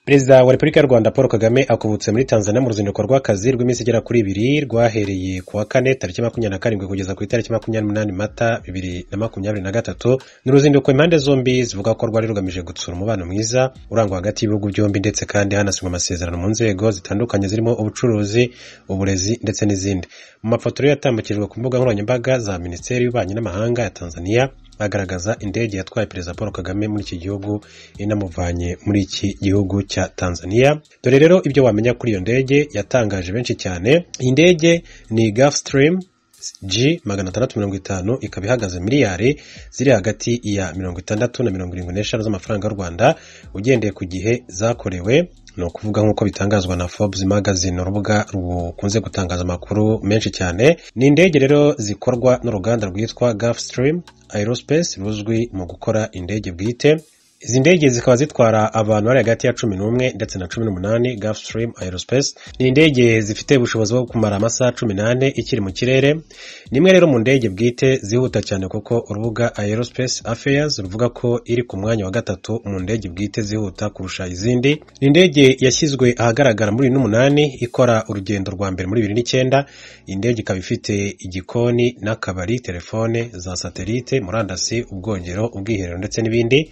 Perezida wa Repubulika y'u Rwanda Paul Kagame akubutse muri Tanzania mu ruzinduko rw'akazi rw'iminsi igera kuri 2 rwahereye ku wa 4 tariki 27 kugeza ku itariki 28 Mata 2023. Ni uruzinduko impande zombi zivuga ko rwari rugamije gutsura umubano mwiza urangwa hagati y'ibihugu byombi, ndetse kandi hanasinywa amasezerano mu nzego zitandukanye zirimo ubucuruzi, uburezi ndetse n'izindi. Mu mafoto yatambukijwe ku mbuga nkoranyambaga za Minisiteri y'Ububanyi n'Amahanga ya Tanzania agaragaza indege yatwaye Perezida Paul Kagame muri iki gihugu inamuvanye muri iki gihugu cya Tanzania. Dore rero ibyo wamenya kuri iyo ndege yatangaje benshi cyane. Iyi ndege ni Gulfstream G650, ikaba ihagaze miliyari ziri hagati ya 60 na 75 z'amafaranga y'u Rwanda ugendeye ku gihe zakorewe. No kuvuga nk'uko bitangazwa na Forbes magazine, urubuga rukunze gutangaza amakuru menshi cyane. Ni indege rero zikorwa n'uruganda rwitwa Gulfstream Aerospace ruzwi mu gukora indege bwite. Izi ndege zikaba zitwara abantu bari hagati ya 11 ndetse na 18. Gulfstream Aerospace ni indege zifite ubushobozi bwo kumara amasaha 18 ikiri mu kirere. Nimwe rero mu ndege bwite zihuta cyane, kuko urubuga Aerospace Affairs ruvuga ko iri ku mwanya wa 3 mu ndege bwite zihuta kurusha izindi. Ni indege yashyizwe ahagaragara muri 2008, ikora urugendo rwa mbere muri 2009. Indege ikaba ifite igikoni n'akabari, telefone za satellite, murandasi, ubwogero, ubwiherero ndetse n'ibindi.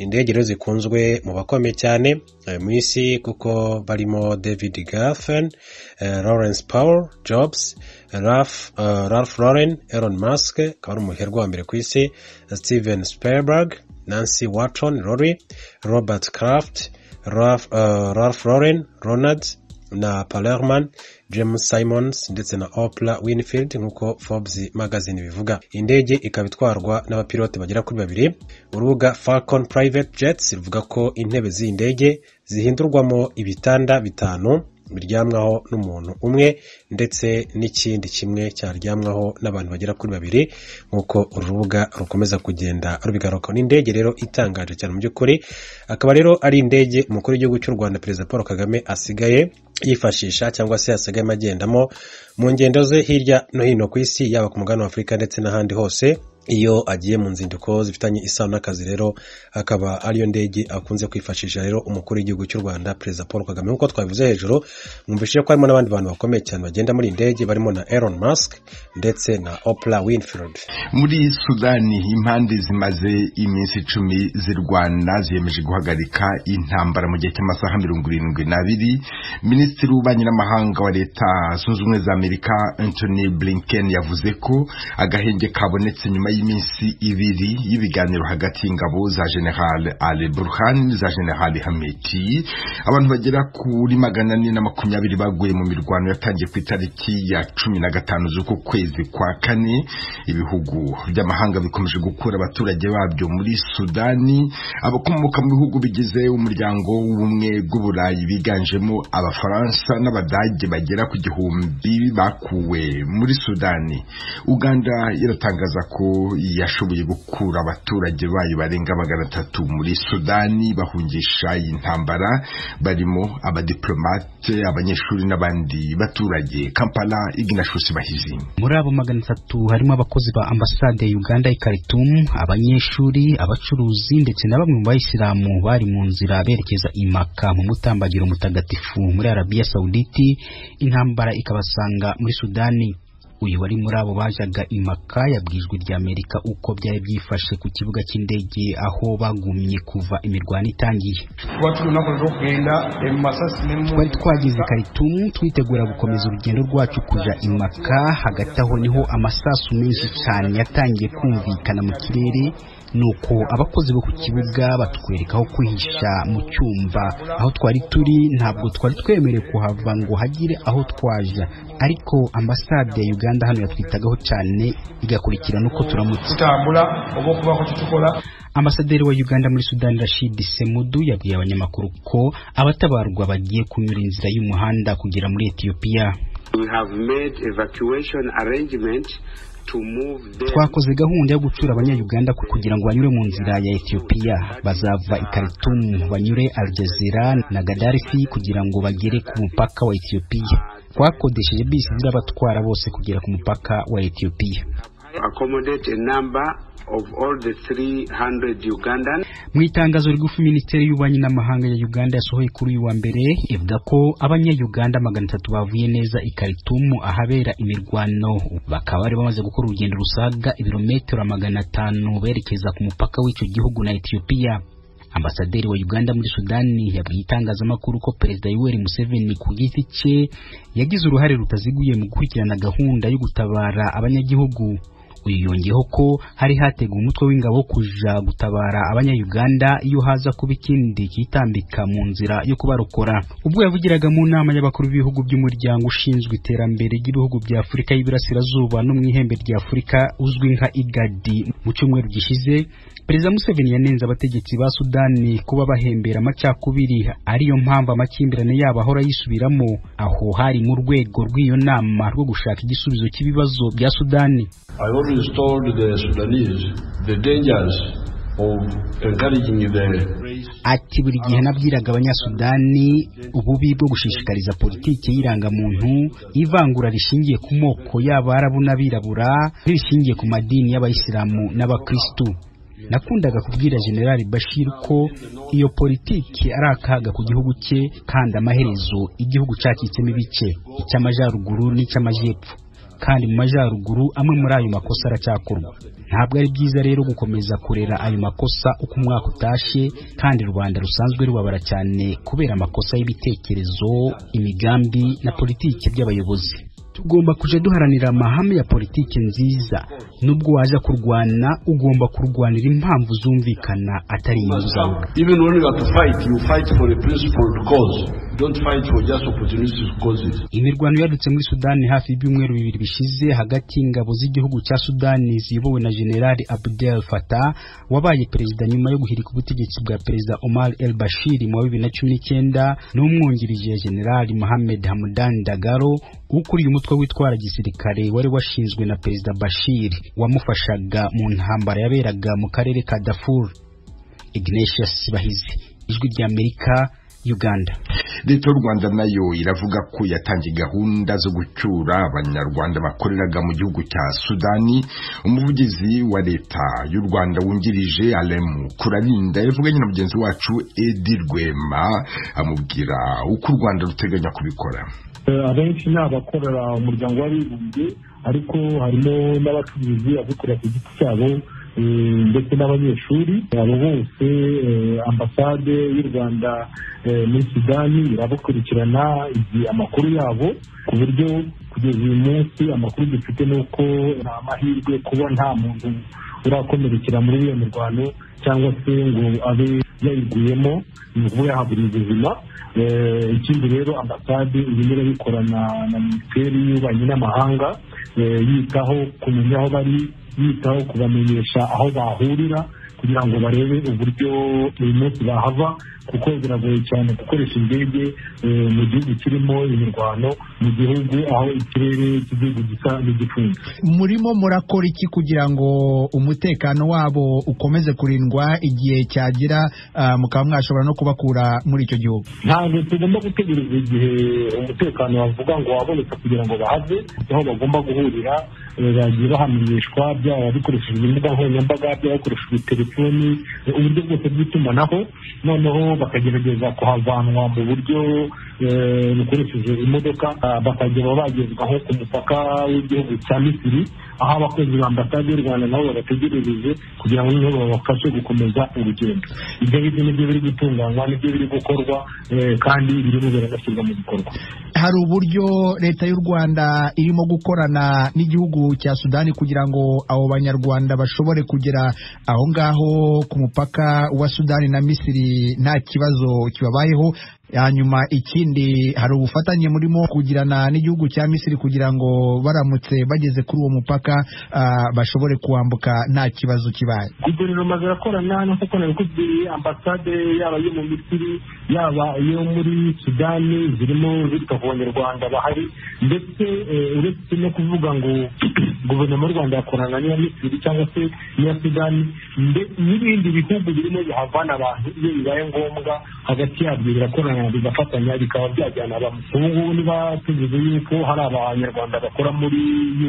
Indege rero zikunzwe mu bakomeye cyane mu isi, kuko barimo David Geffen, Lawrence Powell, Jobs, Ralph Lauren, Elon Musk, akaba ari umuherwe wa mbere ku isi, Steven Spielberg, Nancy Wharton, Rory, Robert Kraft, Ralph Lauren, Ronald na Palerman, James Simons ndetse na Oprah Winfrey nk'uko Forbes magazine bivuga. Indege ikaba itwarwa n'abapilote bagera kuri 2. Urubuga Falcon Private Jets ruvuga ko intebe z'indege zihindurwamo ibitanda 5 biryamwaho n'umuntu umwe, ndetse n'ikindi kimwe cyaryamwaho n'abantu bagera kuri 2 nk'uko urubuga rukomeza kugenda rubigaruka. Ni indege rero itangaje cyane mu by'ukuri, akaba rero ari indege umukuru w'igihugu cy'u Rwanda Perezida Paul Kagame asigaye yifashisha cyangwa se asigaye magendamo mu ngendo ze hirya no hino ku isi, yaba ku mugabane wa Afurika ndetse n'ahandi hose. Iyo agiye mu nzinduko zifitanye isano n'akazi rero akaba ariyo ndege akunze kwifashisha rero umukuru w'igihugu cy'u Rwanda Perezida Paul Kagame. Nk'uko twabivuze hejuru, mwumvishije ko harimo n'abandi bantu bakomeye cyane bagenda muri indege, barimo na Elon Musk ndetse na Oprah Winfrey. Muri Sudani impande zimaze iminsi 10 zirwana ziyemeje guhagarika intambara mu gihe cy'amasaha 72. Minisitiri w'Ububanyi n'Amahanga wa Leta Zunze Ubumwe za Amerika Anthony Blinken yavuze ko agahenge kabonetse nyuma y'iminsi 2 y'ibiganiro hagati y'ingabo za General Ali Burhan za General Hameti. Abantu bagera kuri 420 baguye mu mirwano yatangiye ku itariki ya 15 z'uko kwezi kwa 4. Ibihugu by'amahanga bikomeje gukura abaturage babyo muri Sudani. Abakomoka mu bihugu bigize umuryango w'ubumwe bw'Uburayi biganjemo Abafaransa n'Abadage bagera ku 1000 bakuwe muri Sudani. Uganda iratangaza ko yashoboye gukura abaturage bayo barenga 300 muri Sudani bahungisha intambara, barimo abadiplomate, abanyeshuri n'abandi baturage. Kampala, Ignatius Bahizi. Muri abo 300 harimo abakozi ba ambasade ya Uganda i Khartoum, abanyeshuri, abacuruzi ndetse na bamwe mu bayisilamu bari mu nzira berekeza i Maka mu mutambagiro mutagatifu muri Arabia Saudite. Intambara ikabasanga muri Sudani. Uyu wari muri abo bajaga i Maka yabwijwe rya Amerika uko byari byifashe ku kibuga cy'indege aho bagumye kuva imirwano itangiye. Twari twagize Khartoum twitegura gukomeza urugendo rwacu kuja i Maka. Hagati aho niho amasasu menshi cyane yatangiye kumvikana mu kirere, nuko abakozi bo ku kibuga batwereka aho kwihisha mu cyumba. Aho twari turi ntabwo twari twemerewe kuhava ngo hagire aho twaja, ariko ambasade ya Uganda hano yatwitagaho cyane igakurikirana uko turamutse. Ambasaderi wa Uganda muri Sudan Rashid Semudu yabwiye abanyamakuru ko abatabarwa bagiye kunyura inzira y'umuhanda kugera muri Ethiopia. We have made evacuation arrangement. Twakoze gahunda yo gucura abanya-Uganda kugira ngo banyure mu nzira ya Ethiopia. Bazava i Khartoum banyure Al Jazeera na Gaddafi kugira ngo bagere ku mupaka wa Ethiopia. Twakodesheje bisi zirabatwara bose kugera ku mupaka wa Ethiopia. accommodate a number of all the 300 Ugandan. Mu itangazo rigufi Minisiteri y'Ububanyi n'Amahanga ya Uganda yasohoye kuri uyu wa mbere ivuga ko abanya-Uganda 300 bavuye neza i Khartoum ahabera imirwano, bakaba bari bamaze gukora urugendo rusaga ibirometero 500 berekeza ku mupaka w'icyo gihugu na Ethiopia. Ambasaderi wa Uganda muri Sudani yabwiye itangazamakuru ko Perezida Yoweri Museveni ku giti cye yagize uruhare rutaziguye mu gukurikirana gahunda yo gutabara abanyagihugu. Uyu yongeyeho ko hari hateguwe umutwe w'ingabo kuja gutabara abanya-Uganda iyo haza kuba ikindi kitambika mu nzira yo kubarokora. Ubwo yavugiraga mu nama y'abakuru b'ibihugu by'umuryango ushinzwe iterambere ry'ibihugu bya Afurika y'Iburasirazuba no mu ihembe rya Afurika uzwi nka IGAD mu cyumweru gishize, Perezida Museveni yanenze abategetsi ba Sudani kuba bahembera amacakubiri ariyo mpamvu amakimbirane yabo ahora yisubiramo. Aho hari mu rwego rw'iyo nama rwo gushaka igisubizo cy'ibibazo bya Sudani. I always told the Sudanese the dangers of encouraging the ati buri gihe nabwiraga abanyasudani ububi bwo gushishikariza politiki y'irangamuntu, ivangura rishingiye ku moko y'Abarabu n'Abirabura, rishingiye ku madini y'Abayisilamu n'Abakristu. Nakundaga kubwira General Bashir ko iyo politiki ari akaga ku gihugu cye kandi amaherezo igihugu cyacitsemo ibice, icy'amajyaruguru n'icy'amajyepfo, kandi mu majyaruguru amwe muri ayo makosa aracyakorwa. Ntabwo ari byiza rero gukomeza kurera ayo makosa uko umwaka utashe, kandi Rwanda rusanzwe rubabara cyane kubera amakosa y'ibitekerezo, imigambi na politiki by'abayobozi. Tugomba kuja duharanira amahame ya politiki nziza. Nubwo waje kurwana ugomba kurwanira impamvu zumvikana atari inyungu zawe. Even when you have to fight, you fight for a principled cause. Don't fight for just opportunistic causes. Imirwano yadutse muri Sudani hafi y'ibyumweru 2 bishize hagati y'ingabo z'igihugu cya Sudani ziyobowe na General Abdel Fattah wabaye perezida nyuma yo guhirika ubutegetsi bwa Perezida Omar el-Bashir mu 2019 n'umwungirije General Mohamed Hamdan Dagalo ukuriye umutwe witwara gisirikare wari washinzwe na Perezida Bashir wamufashaga mu ntambara yaberaga mu karere ka Darfur. Ignatius Bahizi, Ijwi ry'Amerika, Uganda. Leta y'u Rwanda nayo iravuga ko yatangiye gahunda zo gucyura abanyarwanda bakoreraga mu gihugu cya Sudani. Umuvugizi wa leta y'u Rwanda wungirije Alemu Kurarinda yavuganye na mugenzi wacu Edi Rwema amubwira uko u Rwanda ruteganya kubikora. Abenshi ni abakorera umuryango w'abibumbye, ariko harimo n'abacuruzi abikorera ku giti cyabo ndetse n'abanyeshuri. Abo bose ambasade y'u Rwanda muri Sudani irabakurikirana amakuru yabo, ku buryo kugeza uyu munsi amakuru dufite nuko nta mahirwe kuba nta muntu urakomerekera muri iyo mirwano cyangwa se ngo abe yayiguyemo ni ukuvuga yahaburiye ubuzima. Ikindi rero ambasade irimo irabikorana na Minisiteri y'Ububanyi n'Amahanga, yitaho kumenya aho bari, yitaho kubamenyesha aho bahurira kugira ngo barebe uburyo uyu munsi bahava, kuko biragoye cyane gukoresha indege mu gihugu kirimo imirwano, mu gihugu aho ikirere cy'igihugu gisa n'igifunze. Murimo murakora iki kugira ngo umutekano wabo ukomeze kurindwa igihe cyagira mukaba mwashobora no kubakura muri icyo gihugu? Ntabwo tugomba gutegereza igihe umutekano wavuga ngo wabonetse kugira ngo bahave, aho bagomba guhurira bagiye bahamenyeshwa, byaba bikoreshejwe imbuga nkoranyambaga, byaba bikoreshejwe telefoni, uburyo bwose bw'itumanaho, noneho bakagerageza kuhavanwa mu buryo bukoresheje imodoka, bakagera bagezwa nko ku mupaka w'igihugu cya Misiri, aho abakozi ba ambasade y'u Rwanda nabo babategerereje kugira ngo niho babafashe gukomeza urugendo. Ibyo ngibyo nibyo biri gutunganywa, nibyo biri gukorwa, kandi birimo biranashyirwa mu bikorwa. Hari uburyo leta y'u Rwanda irimo gukorana n'igihugu cya Sudani kugira ngo abo banyarwanda bashobore kugera aho ngaho ku mupaka wa Sudani na Misiri nta kibazo kibabayeho. Hanyuma ikindi, hari ubufatanye murimo kugirana n'igihugu cya Misiri kugira ngo baramutse bageze kuri uwo mupaka bashobore kuwambuka nta kibazo kibaye. Guverinoma zirakorana n'uko nabikubwiye, ambasade yaba yo mu Misiri yaba iyo muri Sudani zirimo zita ku banyarwanda bahari, ndetse uretse no kuvuga ngo guverinoma y'u Rwanda yakorana n'iya Misiri cyangwa se n'iya Sudani n'ibindi bihugu birimo bihavana abantu iyo bibaye ngombwa hagati yabyo birakorana bigafatanya bikaba byajyana abantu. Ubu ngubu niba tuvuze yuko hari abanyarwanda bakora muri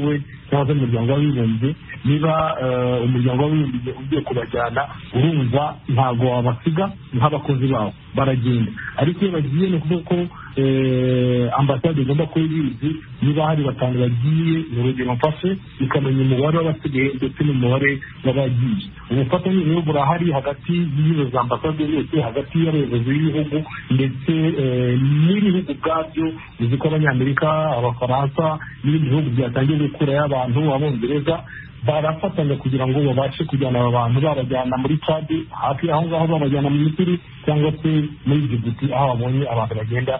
UN cyangwa se umuryango w'abibumbye, niba umuryango w'abibumbye ugiye kubajyana urumva ntabwo wabasiga nk'abakozi bawo, baragenda. Ariko iyo bagiye ni ukuvuga ko ambasade igomba kuba ibizi niba hari batanu bagiye, urugero mfashe ikamenya umubare w'abasigaye ndetse n'umubare w'abagiye. Ubufatanye rero burahari hagati y'izo za ambasade zose, hagati y'abayobozi b'ibihugu ndetse n'ibihugu ubwabyo. Uzi ko Abanyamerika, Abafaransa n'ibindi bihugu byatangiye gukurayo abantu, Abongereza barafatanya kugira ngo babashe kujyana aba bantu babajyana muri Chad, hafi aho ngaho babajyana mu Misiri cyangwa se muri Djibouti aho babonye abantu bagenda